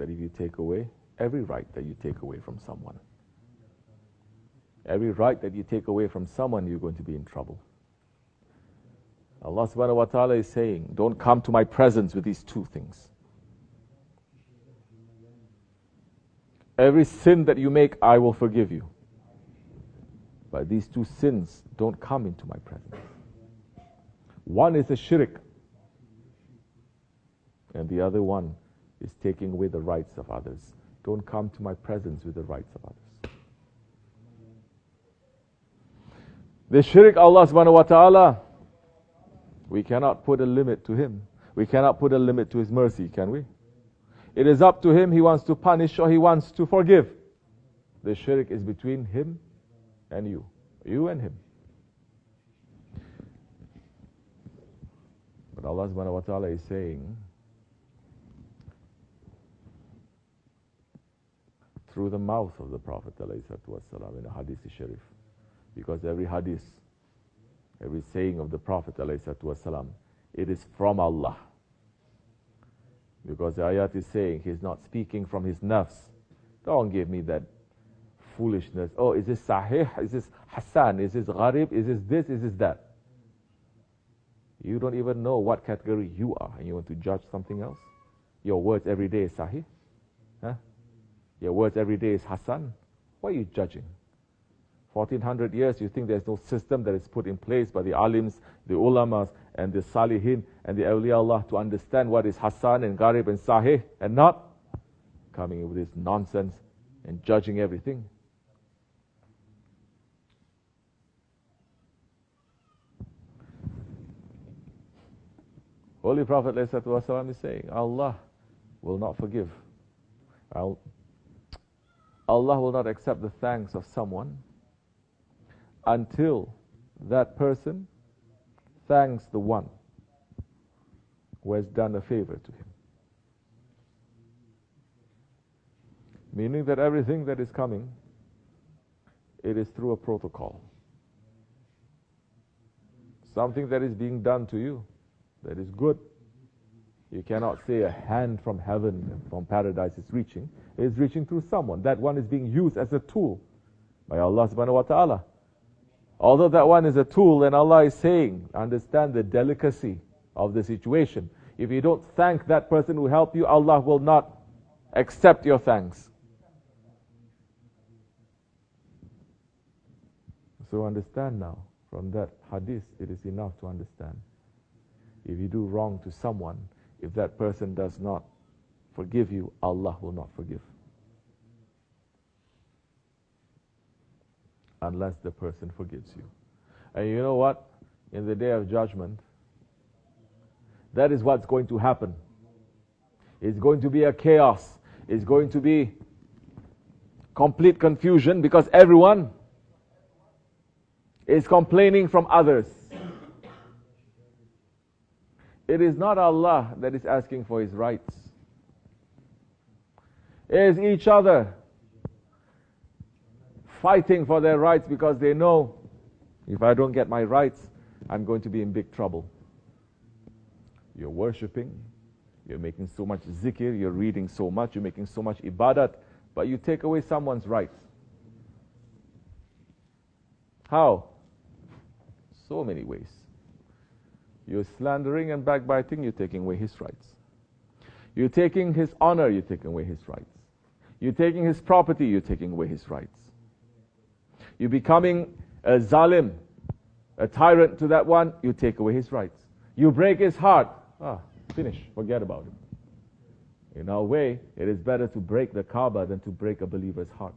that if you take away every right that you take away from someone, every right that you take away from someone, you're going to be in trouble. Allah subhanahu wa ta'ala is saying, don't come to my presence with these two things. Every sin that you make, I will forgive you. But these two sins don't come into my presence. One is a shirk, and the other one is taking away the rights of others. Don't come to my presence with the rights of others. The shirk, Allah subhanahu wa ta'ala, we cannot put a limit to Him. We cannot put a limit to His mercy, can we? It is up to Him. He wants to punish or He wants to forgive. The shirk is between Him and you and Him. But Allah subhanahu wa ta'ala is saying, through the mouth of the Prophet ﷺ in a hadith sharif, because every hadith, every saying of the Prophet ﷺ, it is from Allah. Because the ayat is saying he's not speaking from his nafs. Don't give me that foolishness. Oh, is this sahih? Is this hasan? Is this gharib? Is this? Is this that? You don't even know what category you are, and you want to judge something else? Your words every day is sahih? Huh? Your words every day is hasan? What are you judging? 1400 years, you think there's no system that is put in place by the alims, the ulamas, and the salihin, and the awliya Allah to understand what is hasan and gharib and sahih, and not coming with this nonsense and judging everything. Holy Prophet ﷺ is saying, Allah will not forgive. Allah will not accept the thanks of someone until that person thanks the one who has done a favor to him. Meaning that everything that is coming, it is through a protocol. Something that is being done to you, that is good. You cannot say a hand from heaven, from paradise is reaching. It is reaching through someone. That one is being used as a tool by Allah subhanahu wa ta'ala. Although that one is a tool, then Allah is saying, understand the delicacy of the situation. If you don't thank that person who helped you, Allah will not accept your thanks. So understand now, from that hadith, it is enough to understand. If you do wrong to someone, if that person does not forgive you, Allah will not forgive. Unless the person forgives you. And you know what? In the day of judgment, that is what's going to happen. It's going to be a chaos. It's going to be complete confusion because everyone is complaining from others. It is not Allah that is asking for His rights. It is each other fighting for their rights because they know, if I don't get my rights, I'm going to be in big trouble. You're worshipping, you're making so much zikr, you're reading so much, you're making so much ibadat, but you take away someone's rights. How? So many ways. You're slandering and backbiting, you're taking away his rights. You're taking his honor, you're taking away his rights. You're taking his property, you're taking away his rights. You're becoming a zalim, a tyrant to that one, you take away his rights. You break his heart, finish, forget about it. In our way, it is better to break the Kaaba than to break a believer's heart.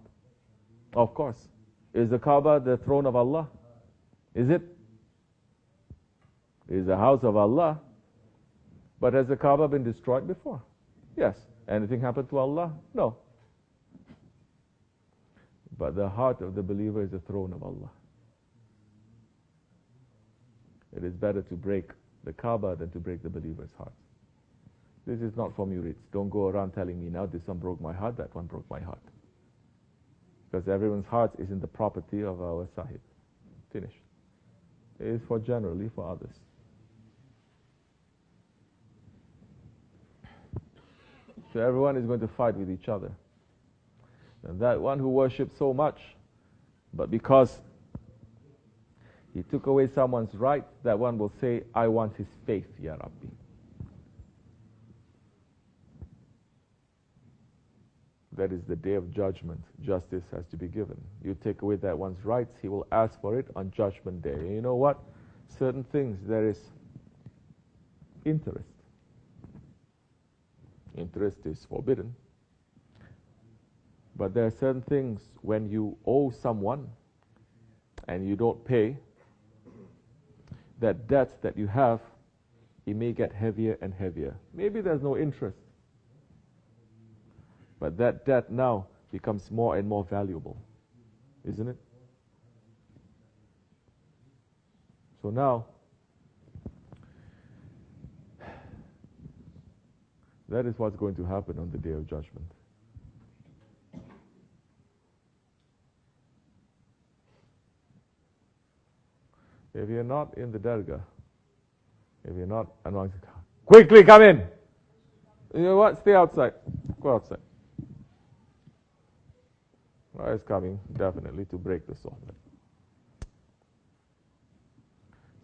Of course. Is the Kaaba the throne of Allah? Is it? It is the house of Allah. But has the Kaaba been destroyed before? Yes. Anything happened to Allah? No. But the heart of the believer is the throne of Allah. It is better to break the Kaaba than to break the believer's heart. This is not for murids. Don't go around telling me now this one broke my heart, that one broke my heart. Because everyone's heart is in the property of our Sahib. Finish. It is for generally for others. So everyone is going to fight with each other. And that one who worships so much, but because he took away someone's right, that one will say, I want his faith, Ya Rabbi. That is the day of judgment. Justice has to be given. You take away that one's rights, he will ask for it on judgment day. And you know what? Certain things, there is interest. Interest is forbidden. But there are certain things when you owe someone and you don't pay, that debt that you have, it may get heavier and heavier. Maybe there's no interest, but that debt now becomes more and more valuable, isn't it? So now, that is what's going to happen on the Day of Judgment. If you're not in the dargah, if you're not amongst the crowd, quickly come in. You know what? Stay outside. Go outside. It's coming, definitely, to break the soul.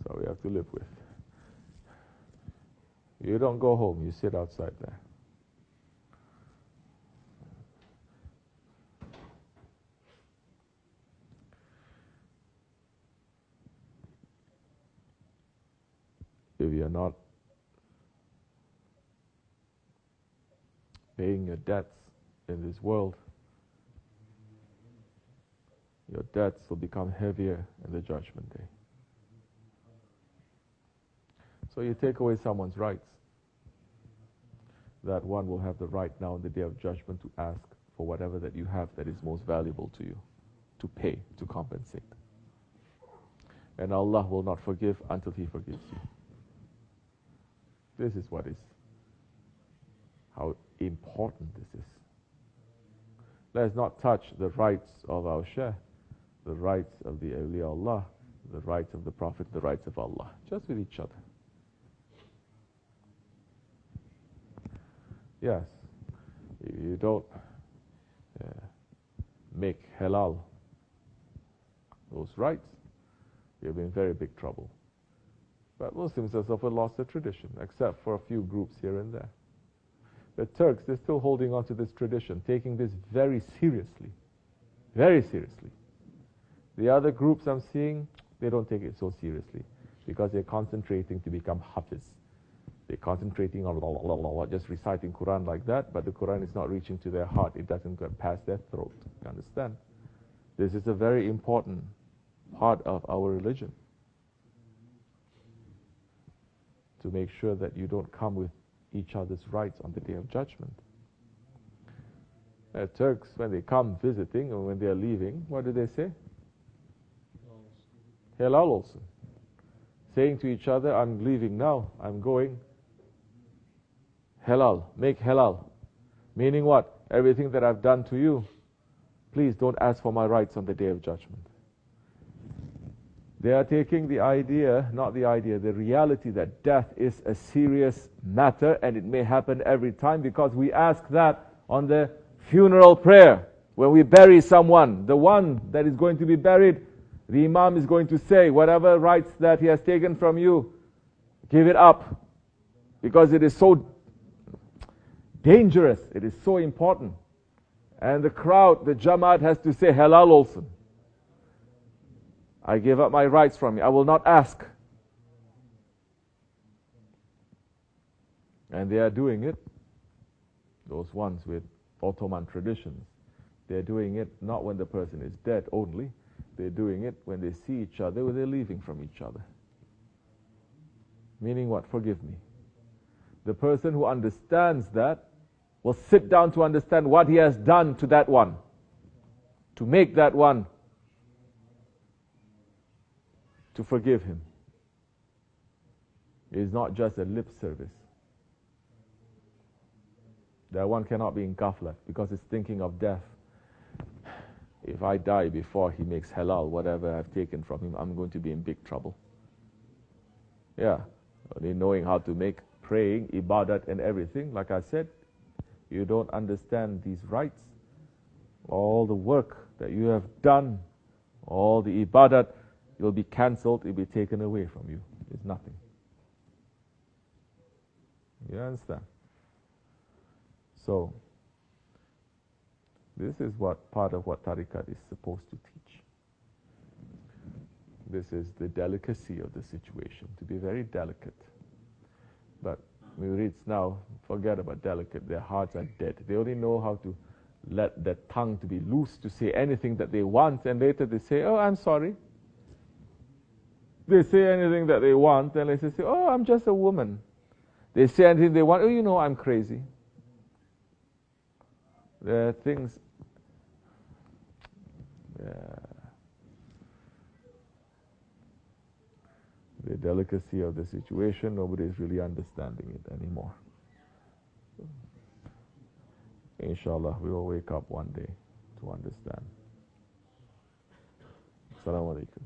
So we have to live with. You don't go home, you sit outside there. If you're not paying your debts in this world, your debts will become heavier in the judgment day. So you take away someone's rights. That one will have the right now in the day of judgment to ask for whatever that you have that is most valuable to you, to pay, to compensate. And Allah will not forgive until He forgives you. This is how important this is. Let's not touch the rights of our Sheykh, the rights of the awliya Allah, the rights of the Prophet, the rights of Allah, just with each other. Yes, if you don't make halal those rights, you'll be in very big trouble. But Muslims have suffered lost their tradition, except for a few groups here and there. The Turks, they're still holding on to this tradition, taking this very seriously. Very seriously. The other groups I'm seeing, they don't take it so seriously, because they're concentrating to become hafiz. They're concentrating on just reciting Quran like that, but the Quran is not reaching to their heart. It doesn't go past their throat. You understand? This is a very important part of our religion. To make sure that you don't come with each other's rights on the Day of Judgment. Turks, when they come visiting or when they are leaving, what do they say? Halal also. Saying to each other, I'm leaving now, I'm going. Halal, make halal. Meaning what? Everything that I've done to you, please don't ask for my rights on the Day of Judgment. They are taking the idea, not the idea, the reality that death is a serious matter and it may happen every time, because we ask that on the funeral prayer. When we bury someone, the one that is going to be buried, the Imam is going to say, whatever rights that he has taken from you, give it up. Because it is so dangerous, it is so important. And the crowd, the Jamaat has to say halal also. I give up my rights from you. I will not ask. And they are doing it, those ones with Ottoman traditions. They're doing it not when the person is dead only. They're doing it when they see each other, when they're leaving from each other. Meaning what? Forgive me. The person who understands that will sit down to understand what he has done to that one, to make that one to forgive him. It is not just a lip service. That one cannot be in ghafla because it's thinking of death. If I die before he makes halal, whatever I've taken from him, I'm going to be in big trouble. Yeah, only knowing how to make praying, ibadat and everything, like I said, You don't understand these rights. All the work that you have done, all the ibadat, it will be cancelled, it will be taken away from you. It's nothing. You understand? So, this is what part of what tariqat is supposed to teach. This is the delicacy of the situation, to be very delicate. But murids now, forget about delicate, their hearts are dead. They only know how to let their tongue to be loose to say anything that they want, and later they say, oh, I'm sorry. They say anything that they want, and they say, oh, I'm just a woman. They say anything they want, oh, you know, I'm crazy. There are things, the delicacy of the situation, nobody is really understanding it anymore. Inshallah, we will wake up one day to understand. Assalamu alaikum.